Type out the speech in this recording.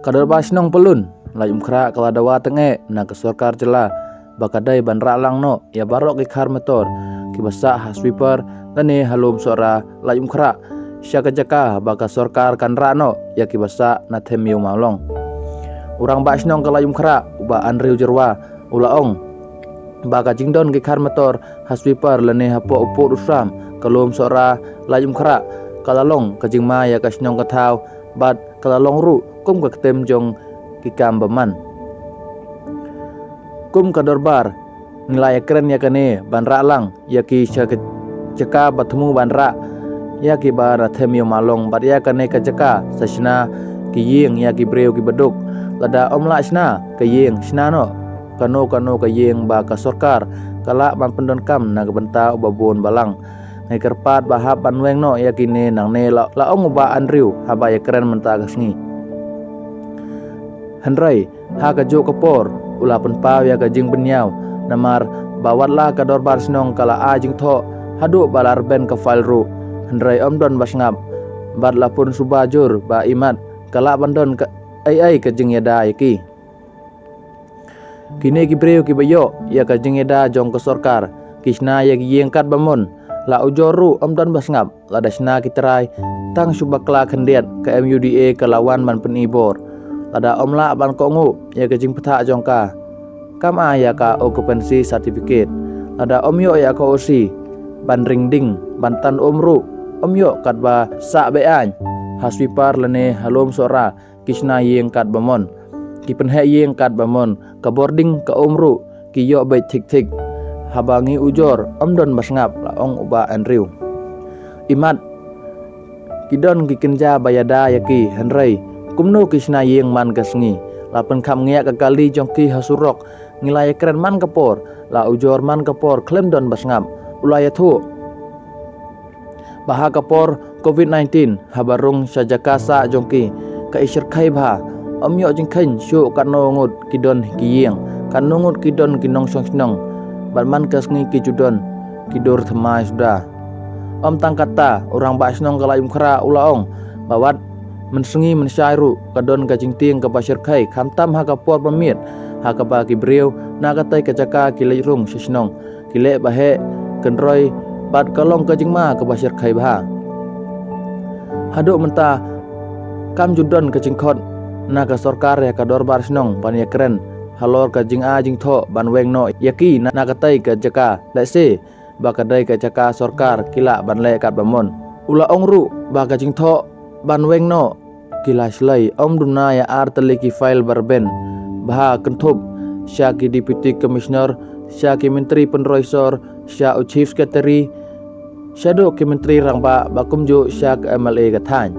Kadar basnong pelun lajum khra kala dawa tenge na ke sarkar jela bakadai ban ralang no ya barok ki khar motor ki basa haswiper tane halum sora lajum khra syaka jaka baka sarkar kan rano ya ki basa na themiu malong urang basnong kala lajum khra uba anriu jerwa ulaong baka jingdon ki khar motor haswiper lane hapo upo usram kalum sora lajum khra kala long kajingma ya kasnong kathau bat kala long ru kum ka tem jong ki kam baman kum ka dorbar nilai keren ya kane banra lang ya ki jaka batmu banra ya ki bara themio malong bat ya kane ka jaka sasna ki yeng ya ki breu ki beduk lada omla sna ka yeng sna no kano ka yeng ba ka sarkar kala ban pendon kam na benta ubabon balang ngai kerpat bahap banweng no ya kine nang ne la ong ba anriu haba ya keren menta gasngi Henry ha ka jo kapor ula penpaw ya ka jing benyau namar bawatla ka dorbar snong kala ajing tho hadu balar ben ka falru Henry omdon basngap bat lapun subajur ba imat kala bandon ka ai ka jing yada yaki kini ki breu ki bayo ya ka jing yada jong ka sarkar kisna ya ki yengkat bamon la ujoru omdon basngap la dasna ki trai tang subakla khendiat ka MUDA ka lawan man penibor ada omla ban kongu ya kejing peta jongka kama ya ka occupancy certificate ada omyo ya ka osi ban ringding bantan omru omyo katba sa bean haswipar lene halom sora kisna yeng kat bamon ki penhe yeng kat bamon ka boarding ka omru ki yo bai tik habangi ujor omdon basngap la ong uba anriu imat kidon ki kenja bayada yaki Henry kumno kisna yeng man kasngi lapen kham ngia ka kali jongki hasurok ngilaya keren man kapor la ujor man kapor klem don basngap ulaya thu baha kapor COVID-19 habarung sajakasa jongki ka isir khai bha omyo jingkhain syu kanno ngut kidon kiyeng kanno ngut kidon kinong songnong ban kasngi kijudon kidur themai sudah om tangkata orang basnong kalayum khra ulaong bawat mensengi mensairu kadon kajing ting ka pasir khai khamtam ha kapor pamit ha ka ba ki breu na ka tai ka jaka ki leirung sisnong ki le bahe kenroi bat kalong kajing ma ka pasir khai ba hadu menta kam judon kajing khot na ka sarkar ya ka dorbar snong ban ya keren halor kajing a jing tho ban weng no yaki na ka tai ka jaka le se ba ka dai ka jaka sarkar kila ban le kat bamon ula ongru ba kajing tho ban weng no kilas lai om duna ya arteli ki file barben bah kentup syaki deputy commissioner syaki menteri penroisor syak chief secretary shadow ki menteri rangba bakum jo syak MLA kathan